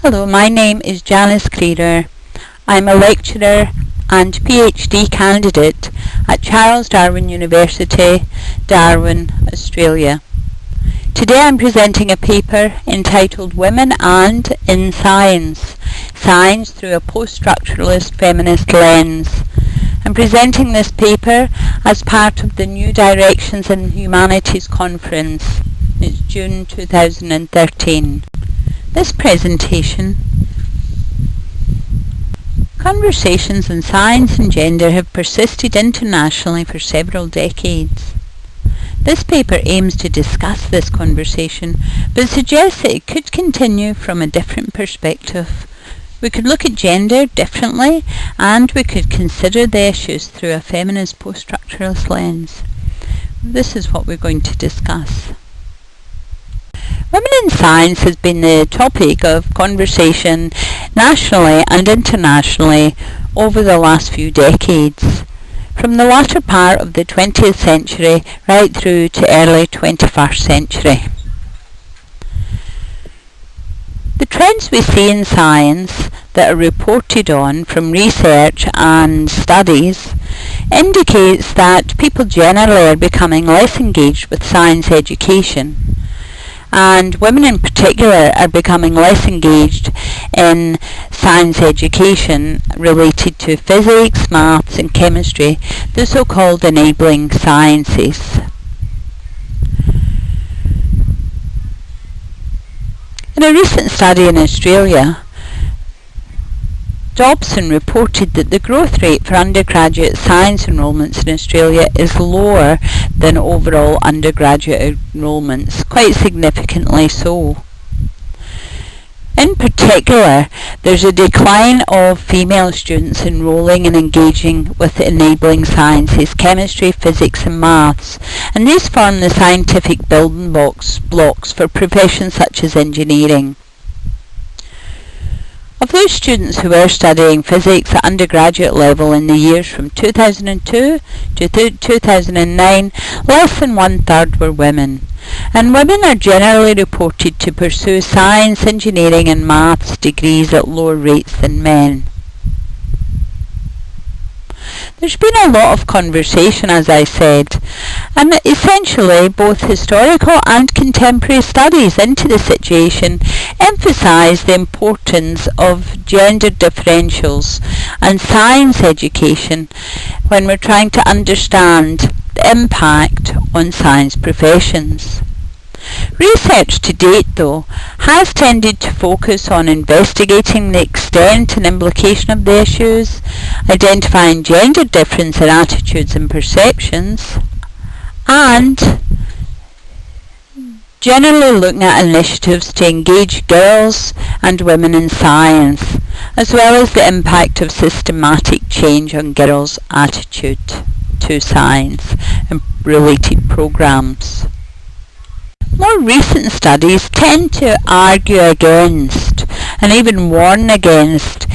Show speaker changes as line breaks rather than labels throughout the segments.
Hello, my name is Janice Creeder. I'm a lecturer and PhD candidate at Charles Darwin University, Darwin, Australia. Today I'm presenting a paper entitled Women and in Science, Science through a Post-Structuralist Feminist Lens. I'm presenting this paper as part of the New Directions in Humanities Conference. It's June 2013. This presentation, conversations on science and gender have persisted internationally for several decades. This paper aims to discuss this conversation, but suggests that it could continue from a different perspective. We could look at gender differently, and we could consider the issues through a feminist post-structuralist lens. This is what we're going to discuss. Women in Science has been the topic of conversation nationally and internationally over the last few decades, from the latter part of the 20th century right through to early 21st century. The trends we see in science that are reported on from research and studies indicates that people generally are becoming less engaged with science education, and women in particular are becoming less engaged in science education related to physics, maths and chemistry, the so-called enabling sciences. In a recent study in Australia, Dobson reported that the growth rate for undergraduate science enrolments in Australia is lower than overall undergraduate enrolments, quite significantly so. In particular, there's a decline of female students enrolling and engaging with enabling sciences, chemistry, physics and maths, and these form the scientific building blocks for professions such as engineering. Of those students who were studying physics at undergraduate level in the years from 2002 to 2009, less than one-third were women. And women are generally reported to pursue science, engineering and maths degrees at lower rates than men. There's been a lot of conversation, as I said, and essentially both historical and contemporary studies into the situation emphasise the importance of gender differentials and science education when we're trying to understand the impact on science professions. Research to date, though, has tended to focus on investigating the extent and implication of the issues, identifying gender difference in attitudes and perceptions, and generally looking at initiatives to engage girls and women in science, as well as the impact of systematic change on girls' attitude to science and related programmes. More recent studies tend to argue against and even warn against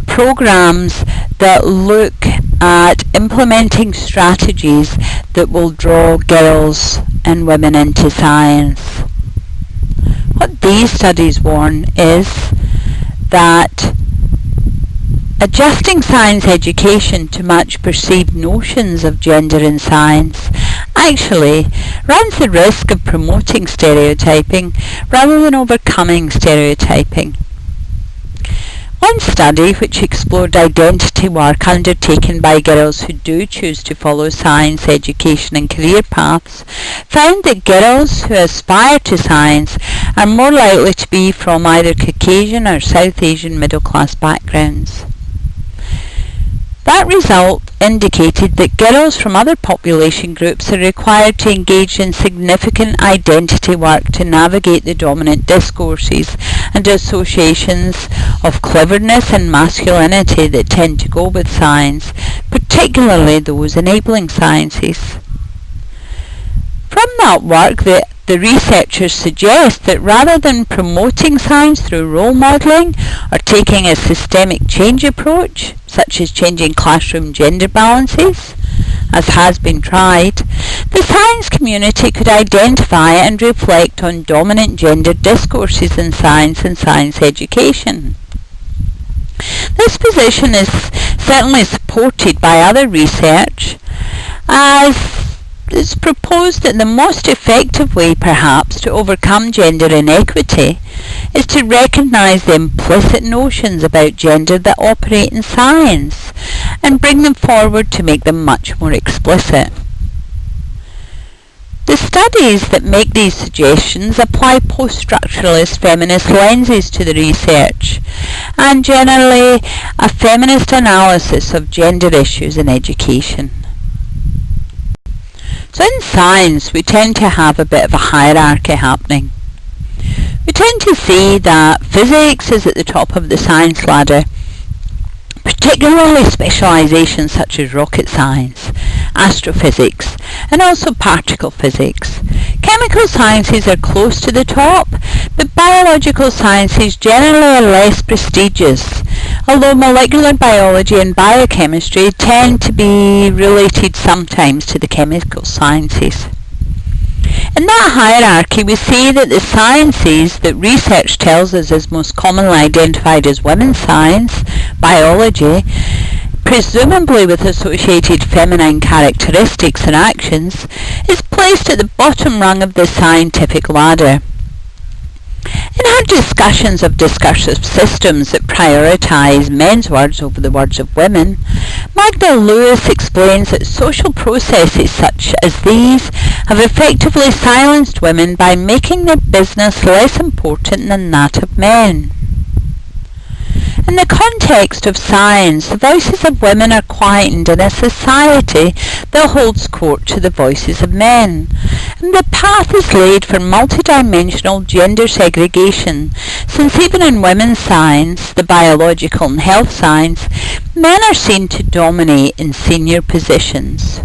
programs that look at implementing strategies that will draw girls and women into science. What these studies warn is that adjusting science education to match perceived notions of gender in science actually runs the risk of promoting stereotyping rather than overcoming stereotyping. One study, which explored identity work undertaken by girls who do choose to follow science education and career paths, found that girls who aspire to science are more likely to be from either Caucasian or South Asian middle-class backgrounds. That result indicated that girls from other population groups are required to engage in significant identity work to navigate the dominant discourses and associations of cleverness and masculinity that tend to go with science, particularly those enabling sciences. From that work, the researchers suggest that rather than promoting science through role modelling or taking a systemic change approach, such as changing classroom gender balances, as has been tried, The science community could identify and reflect on dominant gender discourses in science and science education. This position is certainly supported by other research, as it's proposed that the most effective way perhaps to overcome gender inequity is to recognise the implicit notions about gender that operate in science and bring them forward to make them much more explicit. The studies that make these suggestions apply post-structuralist feminist lenses to the research, and generally a feminist analysis of gender issues in education. So in science we tend to have a bit of a hierarchy happening. We tend to see that physics is at the top of the science ladder, particularly specialisations such as rocket science, astrophysics, and also particle physics. Chemical sciences are close to the top, but biological sciences generally are less prestigious, although molecular biology and biochemistry tend to be related sometimes to the chemical sciences. In that hierarchy, we see that the sciences that research tells us is most commonly identified as women's science, biology, presumably with associated feminine characteristics and actions, is placed at the bottom rung of the scientific ladder. In her discussions of discursive systems that prioritise men's words over the words of women, Magda Lewis explains that social processes such as these have effectively silenced women by making their business less important than that of men. In the context of science, the voices of women are quietened in a society that holds court to the voices of men, and the path is laid for multidimensional gender segregation, since even in women's science, the biological and health science, men are seen to dominate in senior positions.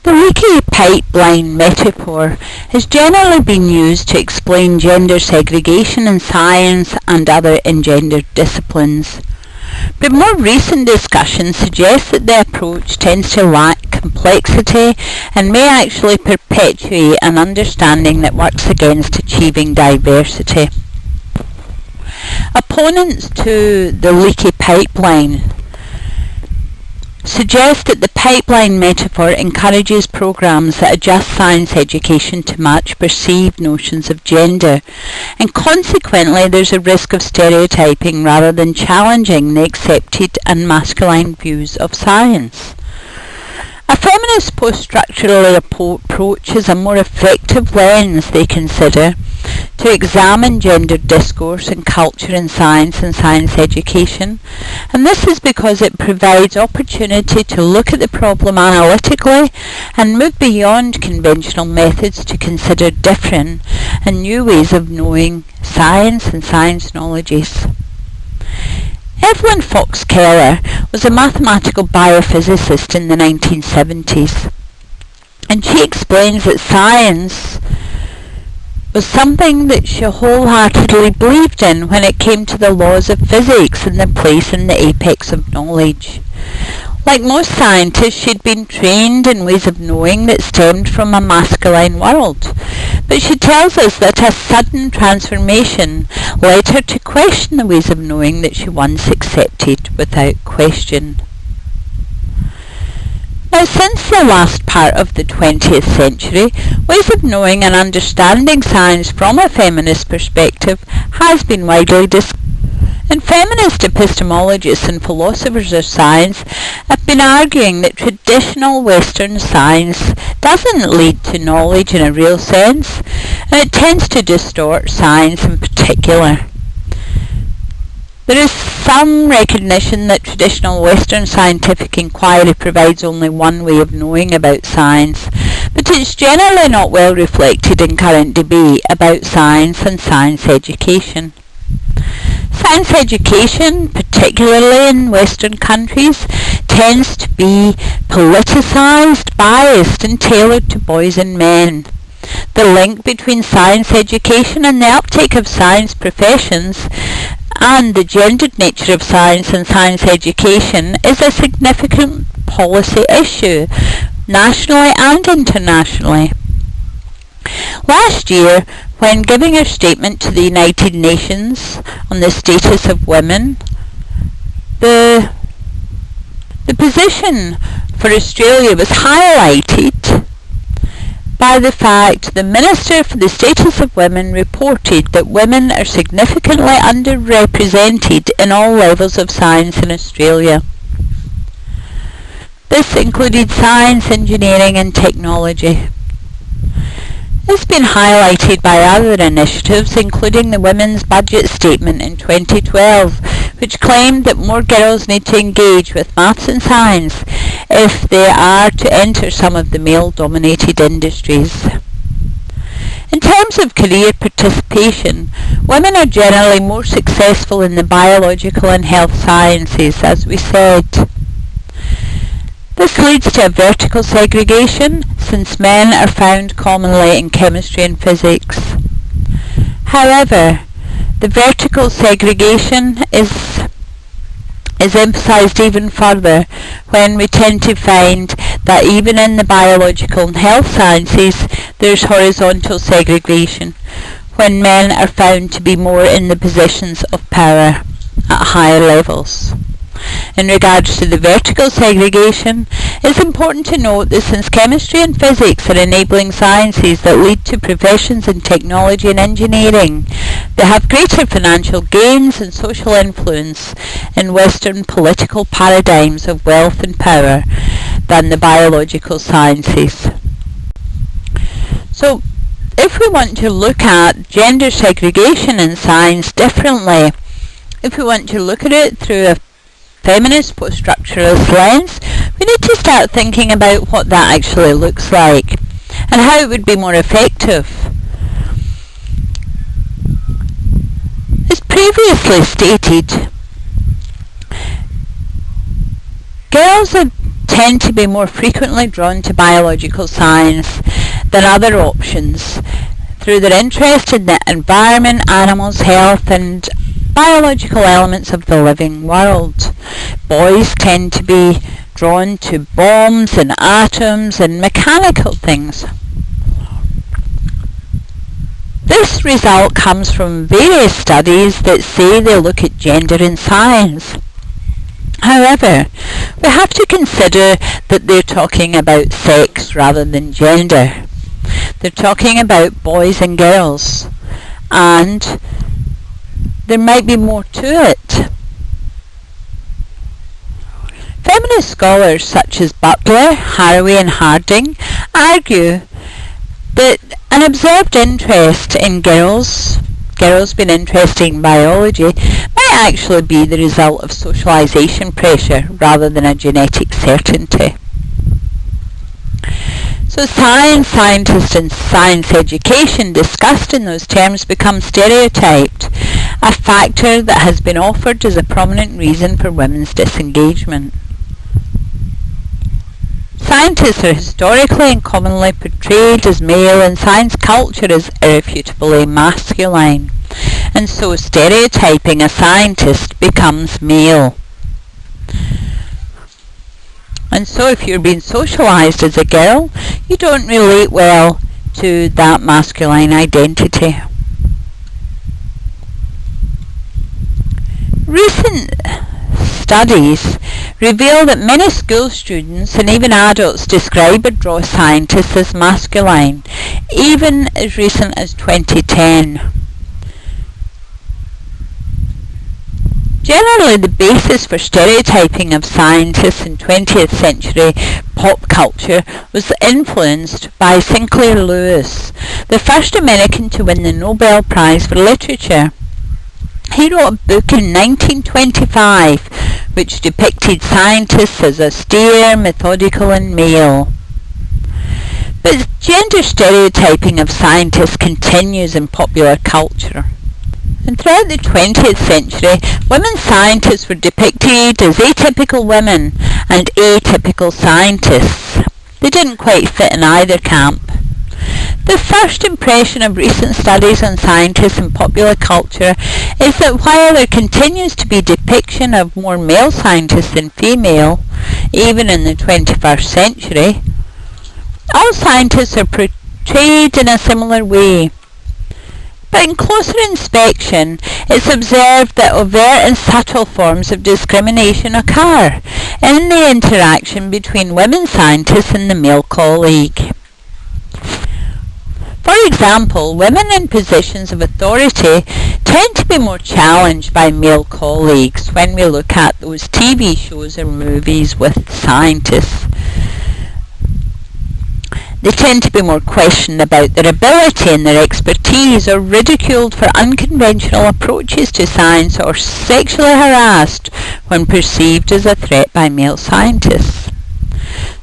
The leaky pipeline metaphor has generally been used to explain gender segregation in science and other engendered disciplines. But more recent discussion suggests that the approach tends to lack complexity and may actually perpetuate an understanding that works against achieving diversity. Opponents to the leaky pipeline suggest that the pipeline metaphor encourages programs that adjust science education to match perceived notions of gender, and consequently there's a risk of stereotyping rather than challenging the accepted and masculine views of science. A feminist post-structural approach is a more effective lens, they consider, to examine gender discourse and culture in science and science education, and this is because it provides opportunity to look at the problem analytically and move beyond conventional methods to consider different and new ways of knowing science and science knowledges. Evelyn Fox Keller was a mathematical biophysicist in the 1970s, and she explains that science was something that she wholeheartedly believed in when it came to the laws of physics and their place in the apex of knowledge. Like most scientists, she'd been trained in ways of knowing that stemmed from a masculine world, but she tells us that a sudden transformation led her to question the ways of knowing that she once accepted without question. Now, since the last part of the 20th century, ways of knowing and understanding science from a feminist perspective has been widely discussed. And feminist epistemologists and philosophers of science have been arguing that traditional Western science doesn't lead to knowledge in a real sense, and it tends to distort science in particular. There is some recognition that traditional Western scientific inquiry provides only one way of knowing about science, but it's generally not well reflected in current debate about science and science education. Science education, particularly in Western countries, tends to be politicised, biased and tailored to boys and men. The link between science education and the uptake of science professions and the gendered nature of science and science education is a significant policy issue, nationally and internationally. Last year, when giving her statement to the United Nations on the status of women, the position for Australia was highlighted by the fact the Minister for the Status of Women reported that women are significantly underrepresented in all levels of science in Australia. This included science, engineering and technology. It's been highlighted by other initiatives, including the Women's Budget Statement in 2012, which claimed that more girls need to engage with maths and science if they are to enter some of the male-dominated industries. In terms of career participation, women are generally more successful in the biological and health sciences, as we said. This leads to a vertical segregation, since men are found commonly in chemistry and physics. However, the vertical segregation is emphasised even further when we tend to find that even in the biological and health sciences there's horizontal segregation, when men are found to be more in the positions of power at higher levels. In regards to the vertical segregation, it's important to note that since chemistry and physics are enabling sciences that lead to professions in technology and engineering, they have greater financial gains and social influence in Western political paradigms of wealth and power than the biological sciences. So, if we want to look at gender segregation in science differently, if we want to look at it through a feminist post-structuralist lens, we need to start thinking about what that actually looks like and how it would be more effective. As previously stated, girls tend to be more frequently drawn to biological science than other options through their interest in the environment, animals, health and biological elements of the living world. Boys tend to be drawn to bombs and atoms and mechanical things. This result comes from various studies that say they look at gender in science. However, we have to consider that they're talking about sex rather than gender. They're talking about boys and girls, and there might be more to it. Feminist scholars such as Butler, Haraway and Harding argue that an observed interest in girls being interested in biology, might actually be the result of socialisation pressure rather than a genetic certainty. So science, scientists and science education discussed in those terms become stereotyped, a factor that has been offered as a prominent reason for women's disengagement. Scientists are historically and commonly portrayed as male, and science culture is irrefutably masculine, and so stereotyping a scientist becomes male. And so if you're being socialised as a girl, you don't relate well to that masculine identity. Recent studies reveal that many school students and even adults describe or draw scientists as masculine, even as recent as 2010. Generally, the basis for stereotyping of scientists in 20th century pop culture was influenced by Sinclair Lewis, the first American to win the Nobel Prize for Literature. He wrote a book in 1925 which depicted scientists as austere, methodical and male. But gender stereotyping of scientists continues in popular culture. And throughout the 20th century, women scientists were depicted as atypical women and atypical scientists. They didn't quite fit in either camp. The first impression of recent studies on scientists in popular culture is that while there continues to be depiction of more male scientists than female, even in the 21st century, All scientists are portrayed in a similar way. But in closer inspection, it's observed that overt and subtle forms of discrimination occur in the interaction between women scientists and the male colleague. For example, women in positions of authority tend to be more challenged by male colleagues when we look at those TV shows or movies with scientists. They tend to be more questioned about their ability and their expertise, or ridiculed for unconventional approaches to science, or sexually harassed when perceived as a threat by male scientists.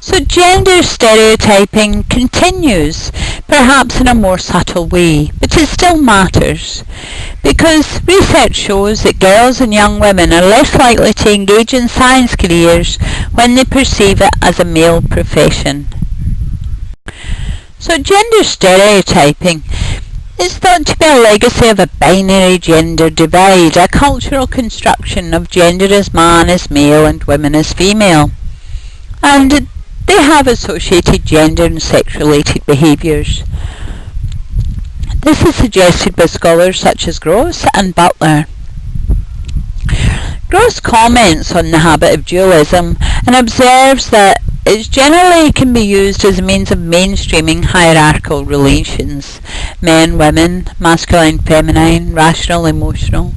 So gender stereotyping continues, perhaps in a more subtle way, but it still matters, because research shows that girls and young women are less likely to engage in science careers when they perceive it as a male profession. So gender stereotyping is thought to be a legacy of a binary gender divide, a cultural construction of gender as man as male and women as female. And they have associated gender and sex-related behaviours. This is suggested by scholars such as Gross and Butler. Gross comments on the habit of dualism and observes that it generally can be used as a means of mainstreaming hierarchical relations, men, women, masculine, feminine, rational, emotional,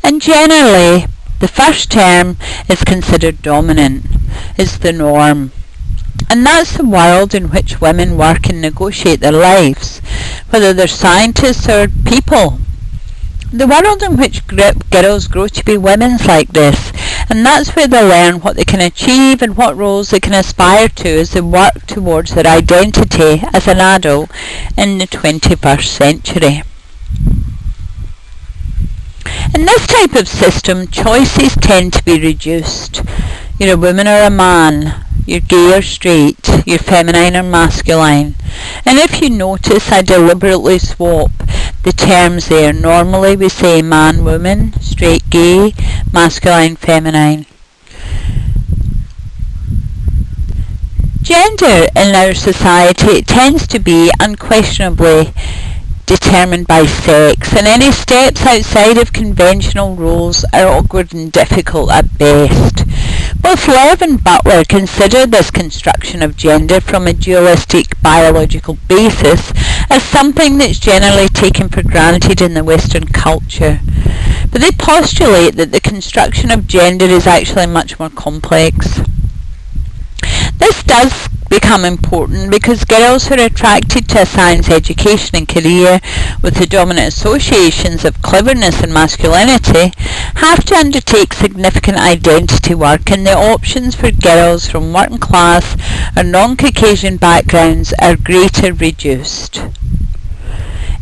and generally the first term is considered dominant, is the norm. And that's the world in which women work and negotiate their lives, whether they're scientists or people. The world in which girls grow to be women's like this, and that's where they learn what they can achieve and what roles they can aspire to as they work towards their identity as an adult in the 21st century. In this type of system, choices tend to be reduced. You're a woman or a man, you're gay or straight, you're feminine or masculine. And if you notice, I deliberately swap the terms there. Normally we say man, woman, straight, gay, masculine, feminine. Gender in our society tends to be unquestionably determined by sex, and any steps outside of conventional roles are awkward and difficult at best. Both Lev and Butler consider this construction of gender from a dualistic biological basis as something that's generally taken for granted in the Western culture. But they postulate that the construction of gender is actually much more complex. This does become important because girls who are attracted to a science education and career with the dominant associations of cleverness and masculinity have to undertake significant identity work, and the options for girls from working class or non-Caucasian backgrounds are greatly reduced.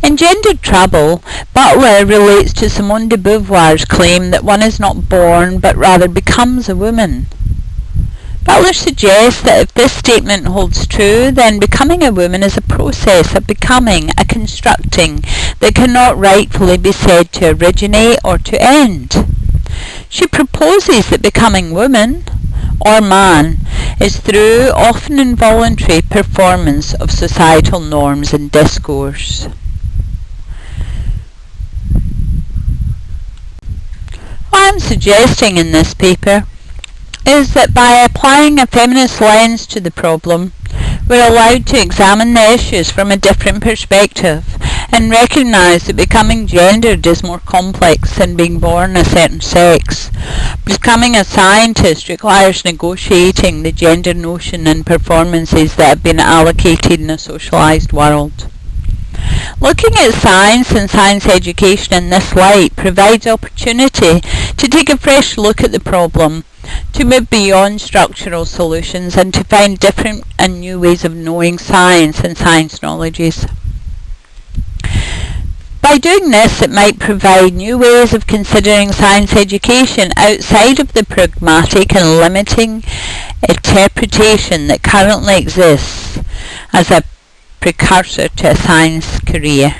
In Gendered Trouble, Butler relates to Simone de Beauvoir's claim that one is not born but rather becomes a woman. Butler suggests that if this statement holds true, then becoming a woman is a process, a becoming, a constructing, that cannot rightfully be said to originate or to end. She proposes that becoming woman, or man, is through often involuntary performance of societal norms and discourse. What I'm suggesting in this paper is that by applying a feminist lens to the problem, we're allowed to examine the issues from a different perspective and recognise that becoming gendered is more complex than being born a certain sex. Becoming a scientist requires negotiating the gender notion and performances that have been allocated in a socialised world. Looking at science and science education in this light provides opportunity to take a fresh look at the problem, to move beyond structural solutions and to find different and new ways of knowing science and science knowledges. By doing this, it might provide new ways of considering science education outside of the pragmatic and limiting interpretation that currently exists as a precursor to a science career.